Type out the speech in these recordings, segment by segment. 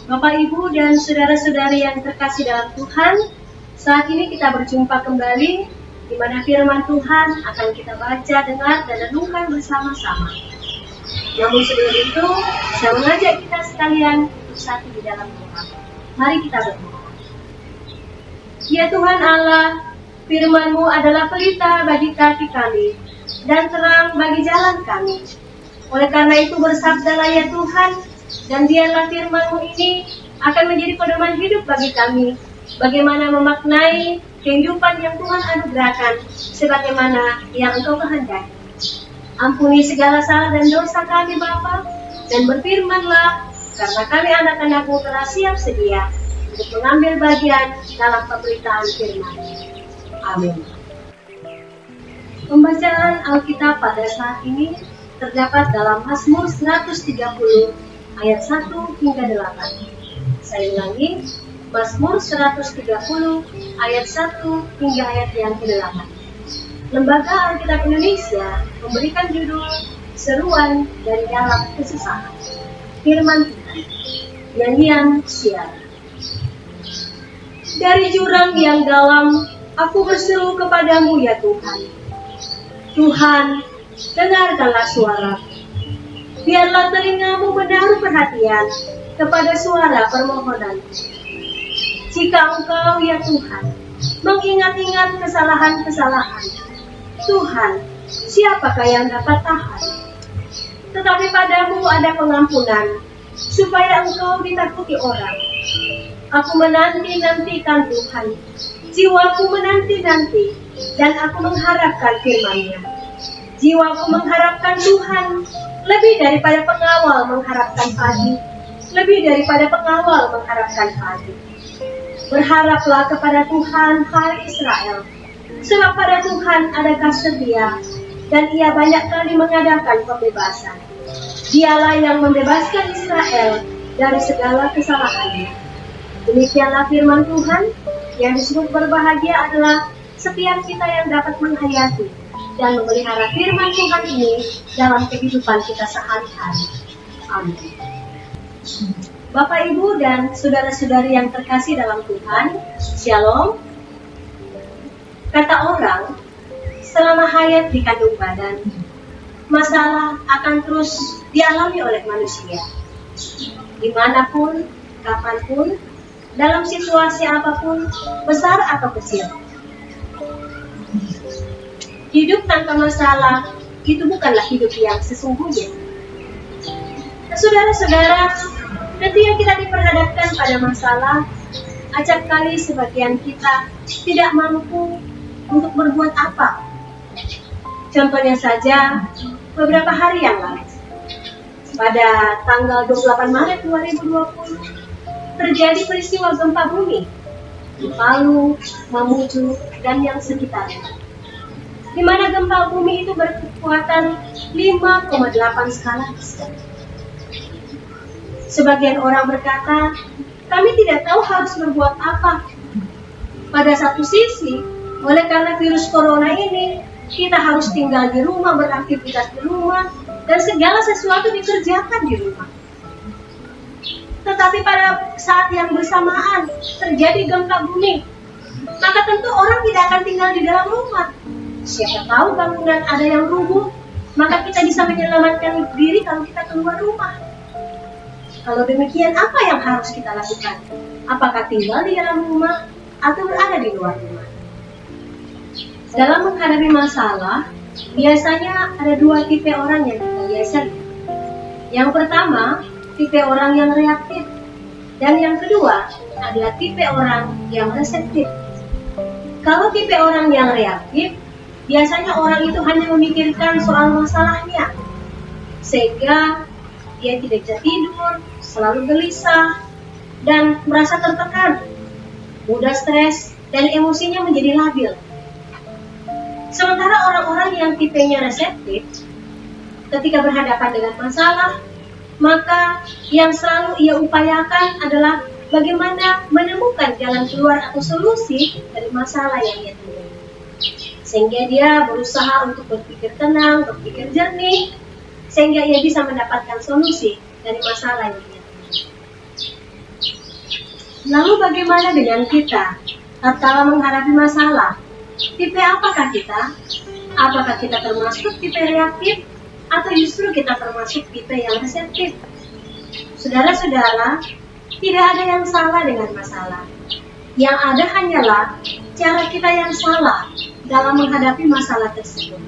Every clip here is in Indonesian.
Bapak, Ibu, dan saudara-saudari yang terkasih dalam Tuhan, saat ini kita berjumpa kembali di mana firman Tuhan akan kita baca, dengar, dan renungkan bersama-sama. Namun sebelum itu, saya mengajak kita sekalian untuk satu di dalam doa. Mari kita berdoa. Ya Tuhan Allah, firman-Mu adalah pelita bagi kaki kami dan terang bagi jalan kami. Oleh karena itu bersabdalah ya Tuhan, dan biarlah firman-Mu ini akan menjadi pedoman hidup bagi kami, bagaimana memaknai kehidupan yang Tuhan anugerahkan sebagaimana yang Engkau kehendaki. Ampuni segala salah dan dosa kami Bapa, dan berfirmanlah, karena kami anak-anak-Mu telah siap sedia untuk mengambil bagian dalam pemberitaan firman. Amin. Pembacaan Alkitab pada saat ini terdapat dalam Mazmur 130 ayat 1 hingga 8. Saya ulangi, Mazmur 130 ayat 1 hingga ayat yang ke-8. Lembaga Alkitab Indonesia memberikan judul Seruan dari Dalam Kesusahan. Firman Tuhan, nyanyian siar. Dari jurang yang dalam, aku berseru kepadamu ya Tuhan. Tuhan, dengarkanlah suaraku. Biarlah telingamu menaruh perhatian kepada suara permohonanku. Jika Engkau ya Tuhan mengingat-ingat kesalahan-kesalahan, Tuhan, siapakah yang dapat tahan? Tetapi padamu ada pengampunan, supaya Engkau ditakuti orang. Aku menanti-nantikan Tuhan, jiwaku menanti-nanti, dan aku mengharapkan firman-Nya. Jiwaku mengharapkan Tuhan, lebih daripada pengawal mengharapkan pagi, lebih daripada pengawal mengharapkan pagi. Berharaplah kepada Tuhan, hai Israel, sebab pada Tuhan ada kasih setia, dan Ia banyak kali mengadakan pembebasan. Dialah yang membebaskan Israel dari segala kesalahannya. Demikianlah firman Tuhan, yang disebut berbahagia adalah setiap kita yang dapat menghayati dan memelihara firman Tuhan ini dalam kehidupan kita sehari-hari. Amin. Bapak, Ibu, dan saudara-saudari yang terkasih dalam Tuhan, Shalom. Kata orang, selama hayat di kandung badan, masalah akan terus dialami oleh manusia. Dimanapun, kapanpun, dalam situasi apapun, besar atau kecil. Hidup tanpa masalah, itu bukanlah hidup yang sesungguhnya. Saudara-saudara, ketika kita diperhadapkan pada masalah, acap kali sebagian kita tidak mampu untuk berbuat apa. Contohnya saja, beberapa hari yang lalu, pada tanggal 28 Maret 2020, terjadi peristiwa gempa bumi di Palu, Mamuju, dan yang sekitarnya, di mana gempa bumi itu berkekuatan 5,8 skala Richter. Sebagian orang berkata, kami tidak tahu harus berbuat apa. Pada satu sisi, oleh karena virus corona ini, kita harus tinggal di rumah, beraktivitas di rumah, dan segala sesuatu dikerjakan di rumah. Tetapi pada saat yang bersamaan terjadi gempa bumi, maka tentu orang tidak akan tinggal di dalam rumah. Siapa tahu bangunan ada yang rubuh, maka kita bisa menyelamatkan diri kalau kita keluar rumah. Kalau demikian, apa yang harus kita lakukan? Apakah tinggal di dalam rumah atau berada di luar rumah? Dalam menghadapi masalah, biasanya ada dua tipe orang yang kita biasa lihat. Yang pertama, tipe orang yang reaktif, dan yang kedua adalah tipe orang yang reseptif. Kalau tipe orang yang reaktif, biasanya orang itu hanya memikirkan soal masalahnya, sehingga dia tidak bisa tidur, selalu gelisah, dan merasa tertekan, mudah stres, dan emosinya menjadi labil. Sementara orang-orang yang tipenya reseptif, ketika berhadapan dengan masalah, maka yang selalu ia upayakan adalah bagaimana menemukan jalan keluar atau solusi dari masalah yang ia temui. Sehingga dia berusaha untuk berpikir tenang, berpikir jernih, sehingga ia bisa mendapatkan solusi dari masalah yang dia temui. Lalu bagaimana dengan kita tatkala menghadapi masalah? Tipe apakah kita? Apakah kita termasuk tipe reaktif atau justru kita termasuk tipe yang reseptif? Saudara-saudara, tidak ada yang salah dengan masalah. Yang ada hanyalah cara kita yang salah dalam menghadapi masalah tersebut.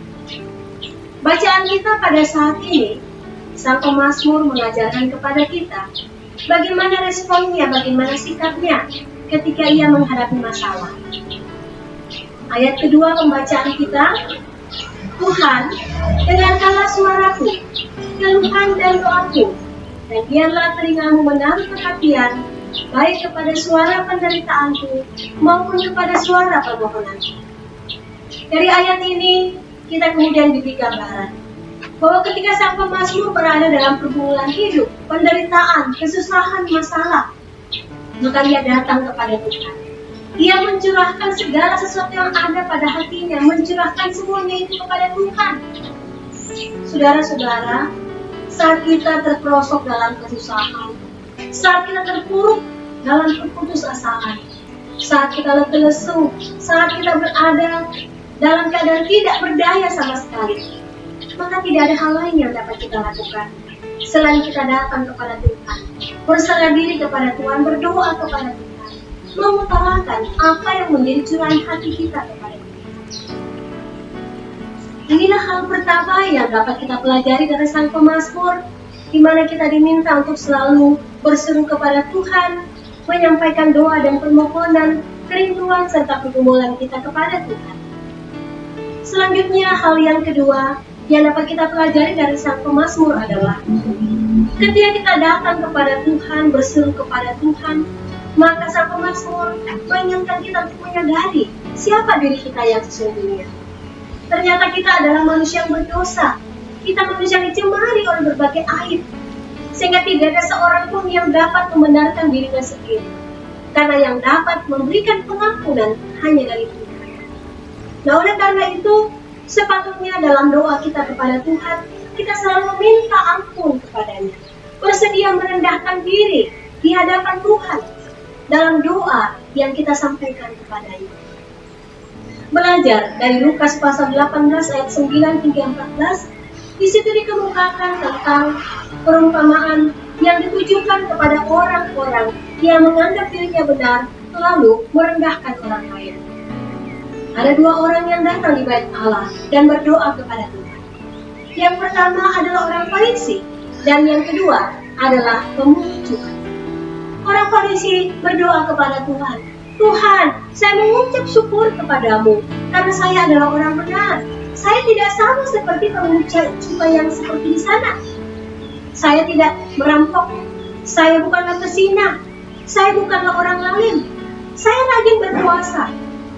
Bacaan kita pada saat ini, Sang Pemazmur mengajarkan kepada kita bagaimana responnya, bagaimana sikapnya ketika ia menghadapi masalah. Ayat kedua pembacaan kita, Tuhan, dengarkanlah suaraku, keluhan dan doaku, dan biarlah telingamu menaruh perhatian, baik kepada suara penderitaanku maupun kepada suara permohonanku. Dari ayat ini, kita kemudian diberi gambaran bahwa ketika Sang Pemazmur berada dalam pergumulan hidup, penderitaan, kesusahan, masalah, maka ia datang kepada Tuhan. Ia mencurahkan segala sesuatu yang ada pada hatinya, mencurahkan semuanya itu kepada Tuhan. Saudara-saudara, saat kita terperosok dalam kesusahan, saat kita terpuruk dalam keputusasaan, saat kita letih lesu, saat kita berada dalam keadaan tidak berdaya sama sekali, maka tidak ada hal lain yang dapat kita lakukan selain kita datang kepada Tuhan, berserah diri kepada Tuhan, berdoa kepada Tuhan, mengutarakan apa yang menjadi curahan hati kita kepada Tuhan. Inilah hal pertama yang dapat kita pelajari dari Sang Pemazmur, di mana kita diminta untuk selalu berseru kepada Tuhan, menyampaikan doa dan permohonan, kerinduan serta pergumulan kita kepada Tuhan. Selanjutnya, hal yang kedua yang dapat kita pelajari dari Sang Pemazmur adalah ketika kita datang kepada Tuhan, berseru kepada Tuhan, maka Sang Pemazmur mengingatkan kita untuk menyadari siapa diri kita yang sesungguhnya. Ternyata kita adalah manusia yang berdosa. Kita manusia yang dicemari oleh berbagai aib, sehingga tidak ada seorang pun yang dapat membenarkan dirinya sendiri. Karena yang dapat memberikan pengampunan hanya dari Tuhan. Nah, oleh karena itu, sepatutnya dalam doa kita kepada Tuhan, kita selalu meminta ampun kepadanya, bersedia merendahkan diri di hadapan Tuhan dalam doa yang kita sampaikan kepadanya. Belajar dari Lukas pasal 18 ayat 9 hingga 14, di situ dikemukakan tentang perumpamaan yang ditujukan kepada orang-orang yang menganggap dirinya benar lalu merendahkan orang lain. Ada dua orang yang datang di bait Allah dan berdoa kepada Tuhan. Yang pertama adalah orang Farisi dan yang kedua adalah pemungut cukai. Orang Farisi berdoa kepada Tuhan, Tuhan, saya mengucap syukur kepadamu karena saya adalah orang benar. Saya tidak sama seperti pemungut cukai yang seperti di sana. Saya tidak merampok, saya bukanlah pesina, saya bukanlah orang lain. Saya rajin berpuasa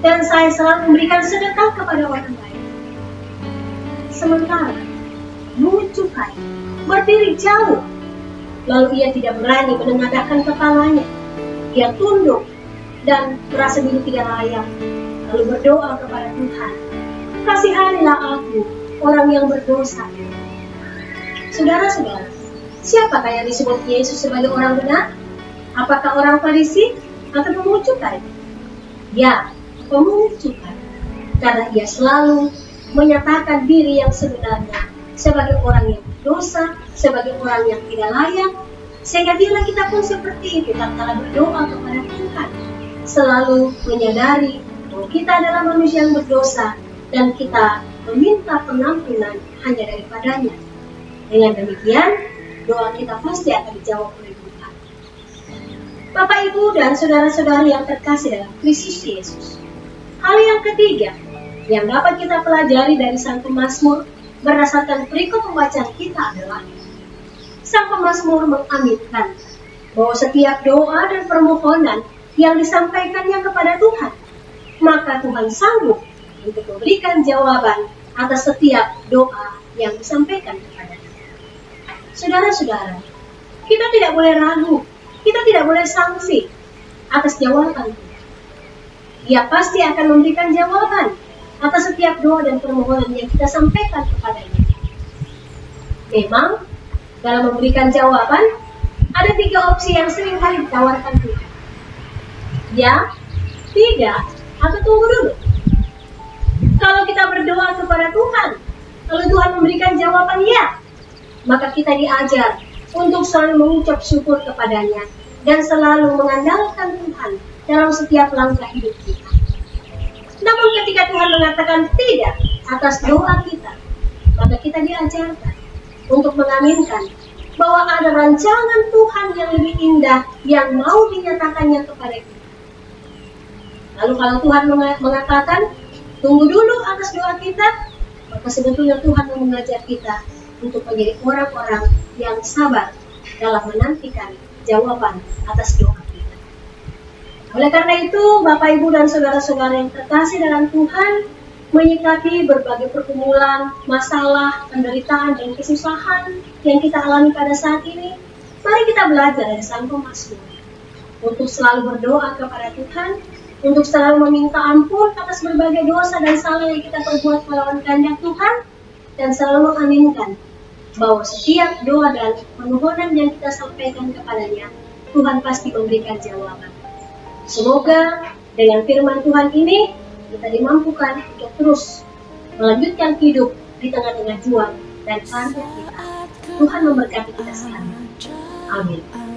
dan saya selalu memberikan sedekah kepada orang lain. Sementara pemungut cukai berdiri jauh, lalu ia tidak berani menengadahkan kepalanya. Ia tunduk dan merasa diri tidak layak, lalu berdoa kepada Tuhan, kasihanilah aku, orang yang berdosa. Saudara-saudara, siapakah yang disebut Yesus sebagai orang benar? Apakah orang Farisi atau pemungut cukai? Ya, pemungut cukai, karena ia selalu menyatakan diri yang sebenarnya sebagai orang yang berdosa, sebagai orang yang tidak layak, sehingga bila kita pun seperti itu tatkala berdoa kepada Tuhan, selalu menyadari bahwa kita adalah manusia yang berdosa dan kita meminta pengampunan hanya daripadanya. Dengan demikian, doa kita pasti akan dijawab oleh Tuhan. Bapak, Ibu, dan saudara-saudari yang terkasih dalam Kristus Yesus, hal yang ketiga yang dapat kita pelajari dari Sang Pemazmur berdasarkan perikop pembacaan kita adalah Sang Pemazmur mengaminkan bahwa setiap doa dan permohonan yang disampaikannya kepada Tuhan, maka Tuhan sanggup untuk memberikan jawaban atas setiap doa yang disampaikan kepadanya. Saudara-saudara, kita tidak boleh ragu, kita tidak boleh sangsi atas jawaban Tuhan. Dia pasti akan memberikan jawaban atas setiap doa dan permohonan yang kita sampaikan kepadanya. Memang, dalam memberikan jawaban, ada 3 opsi yang sering kali ditawarkan Tuhan. Ya, tidak, atau tunggu dulu. Kalau kita berdoa kepada Tuhan, lalu Tuhan memberikan jawaban ya, maka kita diajar untuk selalu mengucap syukur kepadanya dan selalu mengandalkan Tuhan dalam setiap langkah hidup kita. Namun ketika Tuhan mengatakan tidak atas doa kita, maka kita diajarkan untuk mengaminkan bahwa ada rancangan Tuhan yang lebih indah yang mau dinyatakannya kepada kita. Lalu kalau Tuhan mengatakan tunggu dulu atas doa kita, maka sebetulnya Tuhan mengajar kita untuk menjadi orang-orang yang sabar dalam menantikan jawaban atas doa kita. Oleh karena itu, Bapak, Ibu, dan saudara-saudara yang terkasih dalam Tuhan, menyikapi berbagai pergumulan, masalah, penderitaan, dan kesusahan yang kita alami pada saat ini, mari kita belajar dari Sang Pemazmur untuk selalu berdoa kepada Tuhan, untuk selalu meminta ampun atas berbagai dosa dan salah yang kita perbuat melawan kehendak Tuhan, dan selalu mengaminkan bahwa setiap doa dan permohonan yang kita sampaikan kepadanya, Tuhan pasti memberikan jawaban. Semoga dengan firman Tuhan ini kita dimampukan untuk terus melanjutkan hidup di tengah-tengah juang dan karya kita. Tuhan memberkati kita sekalian. Amin.